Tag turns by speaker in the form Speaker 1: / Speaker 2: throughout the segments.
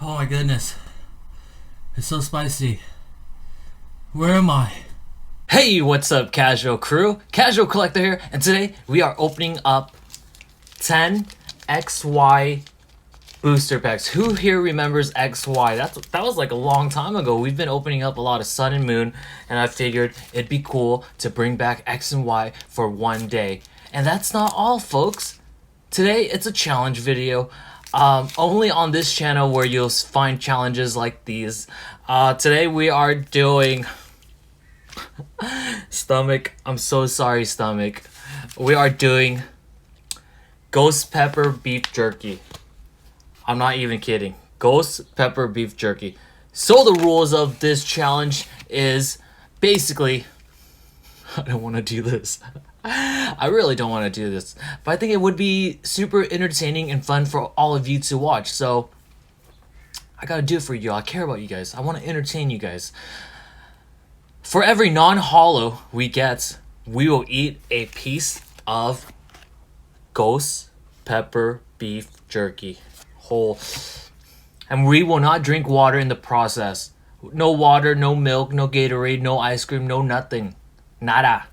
Speaker 1: Oh my goodness. It's so spicy. Where am I?
Speaker 2: Hey, what's up, Casual Crew? Casual Collector here, and today we are opening up 10 XY booster packs. Who here remembers XY? That was like a long time ago. We've been opening up a lot of Sun and Moon, and I figured it'd be cool to bring back X and Y for one day. And that's not all, folks. Today, it's a challenge video. Only on this channel where you'll find challenges like these. Today we are doing... Stomach, I'm so sorry, stomach. We are doing ghost pepper beef jerky. I'm not even kidding. Ghost pepper beef jerky. So the rules of this challenge is basically... I don't want to do this. I really don't want to do this. But I think it would be super entertaining and fun for all of you to watch. So I gotta do it for you. I care about you guys. I want to entertain you guys. For every non-hollow we get, we will eat a piece of ghost pepper beef jerky. Whole. And we will not drink water in the process. No water, no milk, no Gatorade, no ice cream, no nothing. Nada.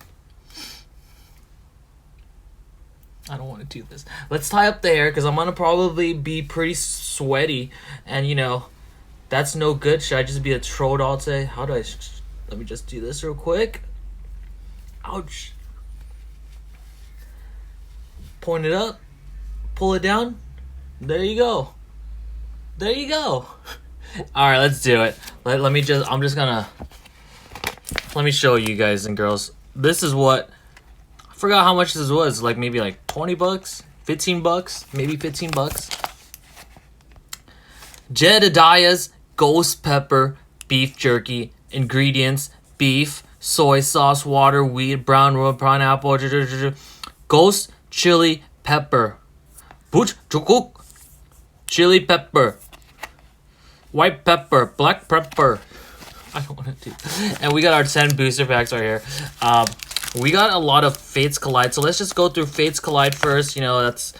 Speaker 2: I don't want to do this. Let's tie up the hair because I'm going to probably be pretty sweaty. And, you know, that's no good. Should I just be a troll all day? How do I... Let me just do this real quick. Ouch. Point it up. Pull it down. There you go. There you go. Alright, let's do it. Let me show you guys and girls. This is what... I forgot how much this was. Like maybe like 20 bucks? 15 bucks? Maybe 15 bucks. Jedediah's Ghost Pepper Beef Jerky. Ingredients: beef, soy sauce, water, wheat, brown root, pineapple, ghost chili pepper, chili pepper, white pepper, black pepper. I don't want to do. And we got our 10 booster packs right here. We got a lot of Fates Collide, so let's just go through Fates Collide first. You know, that's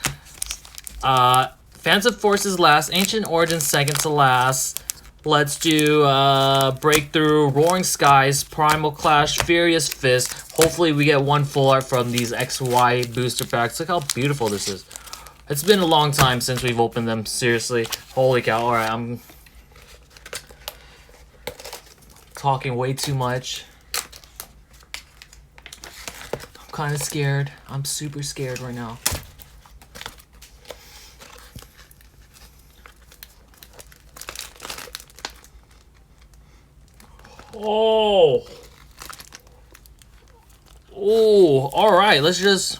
Speaker 2: Phantom Forces last, Ancient Origins second to last. Let's do Breakthrough, Roaring Skies, Primal Clash, Furious Fist. Hopefully we get one full art from these XY booster packs. Look how beautiful this is. It's been a long time since we've opened them, seriously. Holy cow. Alright, I'm talking way too much. I'm kind of scared. I'm super scared right now. Oh, all right. Let's do it.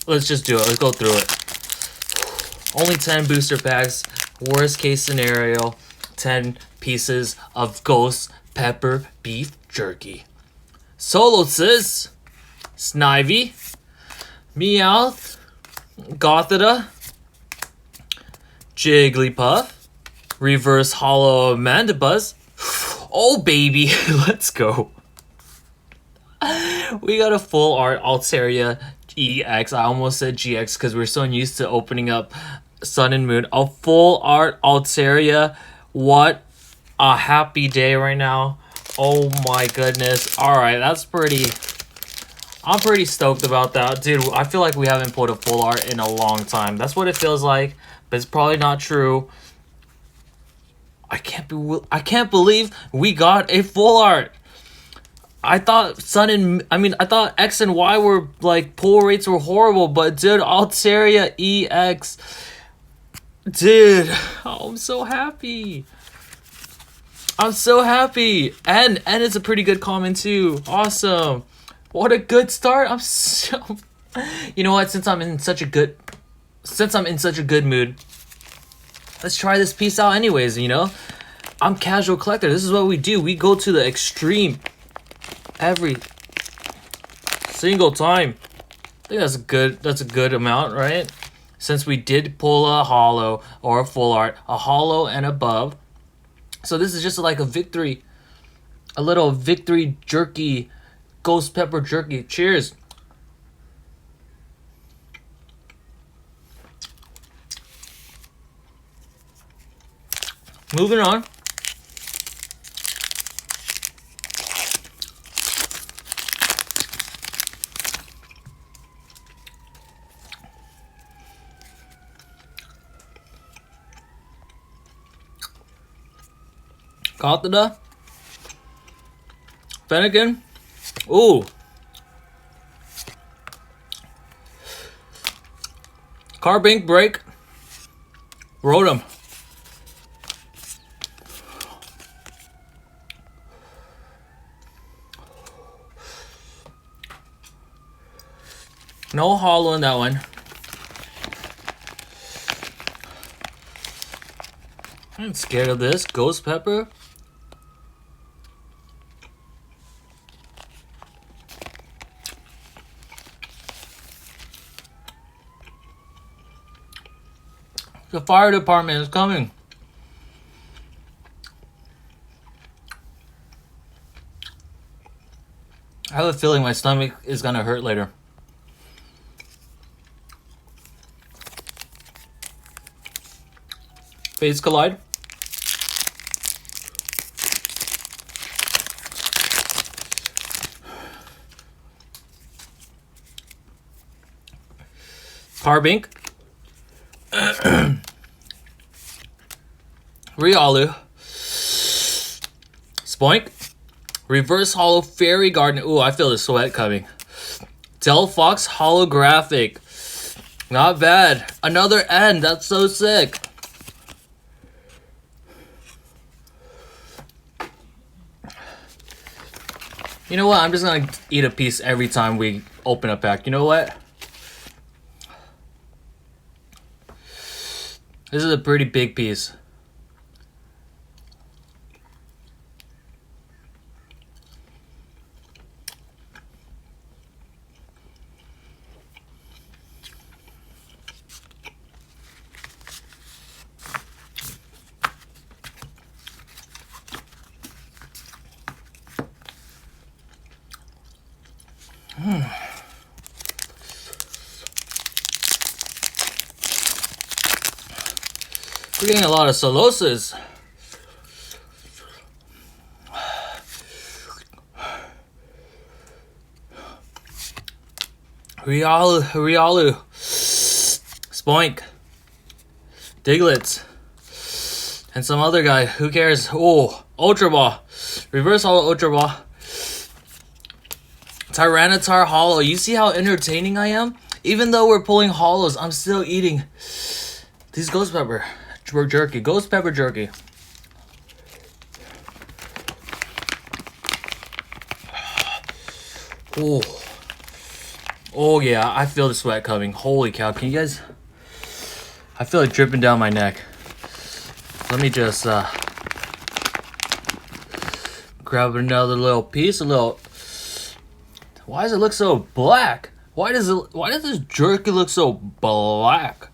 Speaker 2: Let's just do it. Let's go through it. Only 10 booster packs. Worst case scenario, 10 pieces of ghost pepper beef jerky. Solosis, Snivy, Meowth, Gothita, Jigglypuff. Reverse Hollow Mandibuzz. Oh, baby. Let's go. We got a full art Altaria EX. I almost said GX because we're so used to opening up Sun and Moon. A full art Altaria. What a happy day right now. Oh, my goodness. All right, that's pretty... I'm pretty stoked about that. Dude, I feel like we haven't pulled a full art in a long time. That's what it feels like, but it's probably not true. I can't believe we got a full art. I thought I thought X and Y were like pull rates were horrible, but dude, Altaria EX, dude, oh, I'm so happy. I'm so happy, and it's a pretty good comment too. Awesome, what a good start. I'm so, you know what? Since I'm in such a good mood. Let's try this piece out anyways, you know? I'm Casual Collector. This is what we do. We go to the extreme every single time. I think that's a good amount, right? Since we did pull a hollow or a full art, a hollow and above. So this is just like a victory. A little victory jerky, ghost pepper jerky. Cheers. Moving on. Katada. Finnegan. Ooh. Carbink break. Rotom. No hollow in that one. I'm scared of this. Ghost Pepper. The fire department is coming. I have a feeling my stomach is gonna hurt later. Phase Collide. Carbink. Riolu. Spoink. Reverse Hollow Fairy Garden. Ooh, I feel the sweat coming. Delphox Holographic. Not bad. Another N. That's so sick. You know what? I'm just gonna eat a piece every time we open a pack. You know what? This is a pretty big piece. We're getting a lot of Solosas. Riolu. Spoink. Diglets. And some other guy. Who cares? Oh, Ultra Ball. Reverse Hollow Ultra Ball. Tyranitar Hollow. You see how entertaining I am? Even though we're pulling hollows, I'm still eating these Ghost Pepper Jerky. Ghost Pepper Jerky. Oh. Oh yeah, I feel the sweat coming. Holy cow. Can you guys... I feel it dripping down my neck. Let me just grab another little piece. Why does it look so black? Why does this jerky look so black?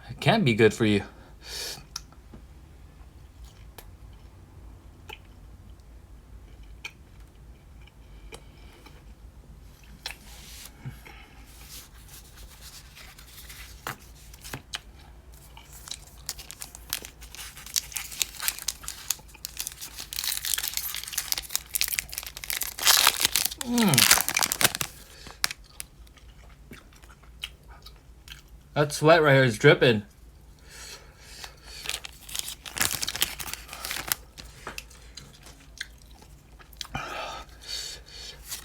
Speaker 2: It can't be good for you. That sweat right here is dripping.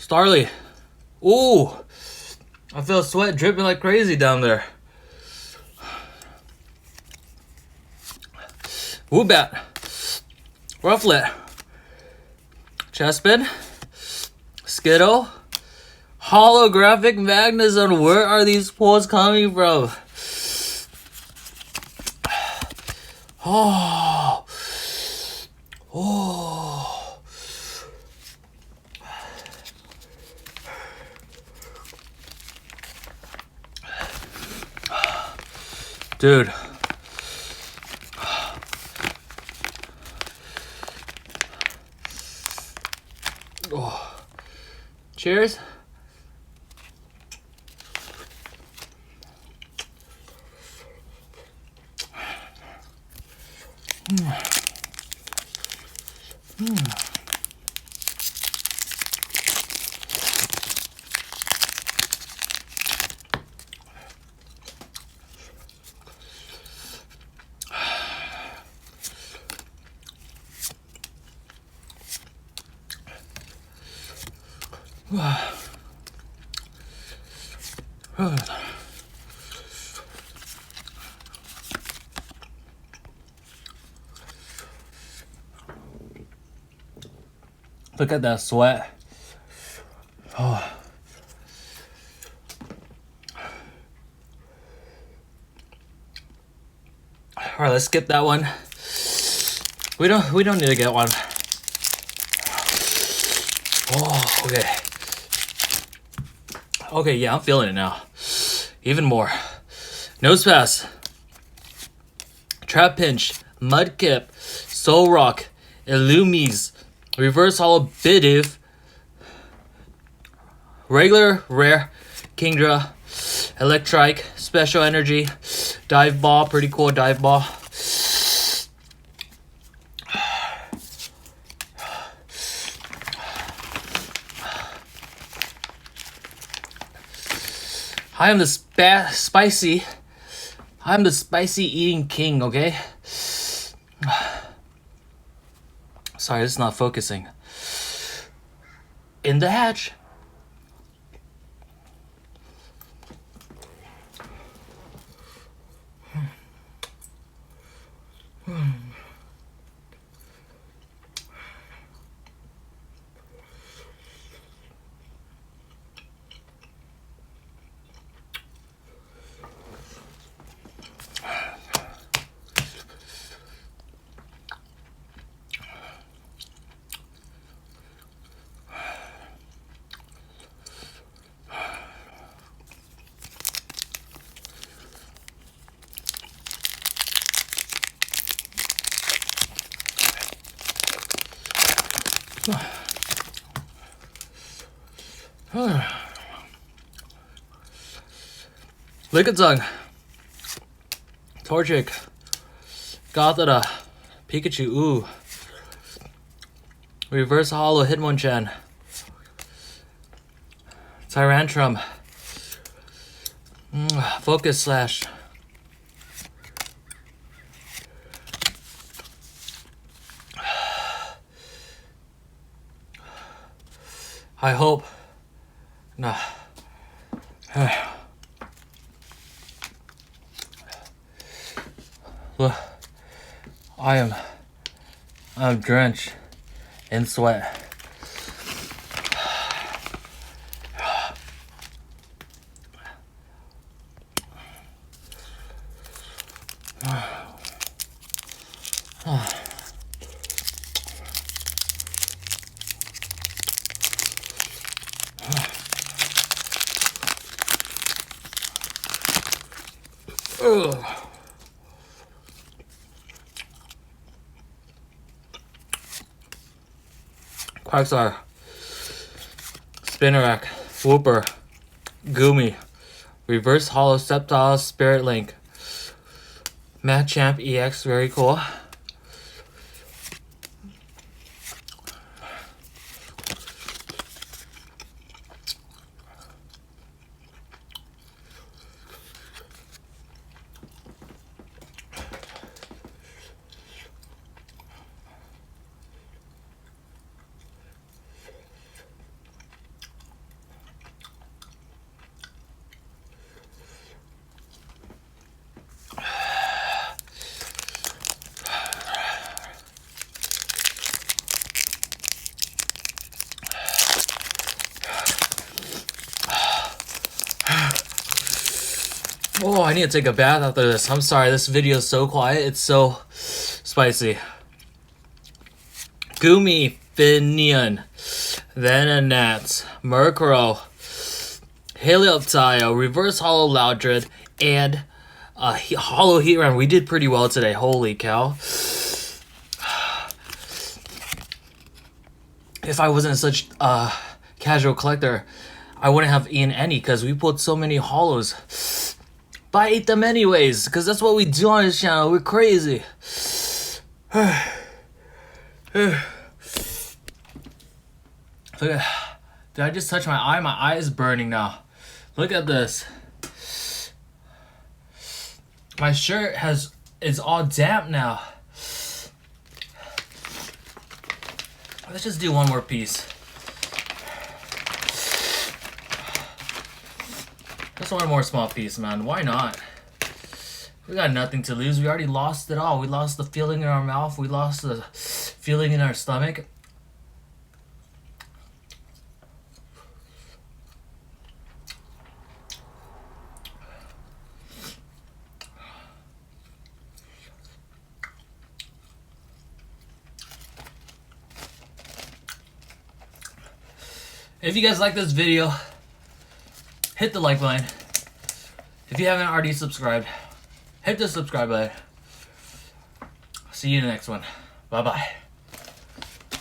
Speaker 2: Starly. Ooh. I feel sweat dripping like crazy down there. Woobat. Rufflet. Chespin. Skittle. Holographic Magnezone. Where are these pulls coming from? Oh. Oh. Dude. Oh. Cheers. Look at that sweat. Oh. All right, let's skip that one. We don't need to get one. Oh, okay. Okay, yeah, I'm feeling it now. Even more. Nose pass. Trap pinch. Mudkip. Soul rock. Illumies. Reverse hollow bidiv. Regular rare. Kingdra. Electrike. Special energy. Dive ball. Pretty cool dive ball. I am the spicy eating king, okay? Sorry, it's not focusing. In the hatch. Lickitung, Torchic, Gothita, Pikachu, ooh. Reverse Hollow Hitmonchan, Tyrantrum, Focus Slash, I hope. Nah. Look, I'm drenched in sweat. Quagsire, Spinnerack, Whooper, Goomy, Reverse Hollow Sceptile, Spirit Link, Machamp EX, very cool. Oh, I need to take a bath after this. I'm sorry, this video is so quiet. It's so spicy. Goomy, Finian, Venonat, Murkrow, Helioptile, Reverse Hollow Loudred, and Hollow Heatran. We did pretty well today. Holy cow. If I wasn't such a casual collector, I wouldn't have eaten any because we pulled so many hollows. But I ate them anyways, because that's what we do on this channel. We're crazy. Look at, did I just touch my eye? My eye is burning now. Look at this. My shirt is all damp now. Let's just do one more piece. Just one more small piece, man. Why not? We got nothing to lose. We already lost it all. We lost the feeling in our mouth. We lost the feeling in our stomach. If you guys like this video, hit the like button. If you haven't already subscribed, hit the subscribe button. See you in the next one. Bye-bye.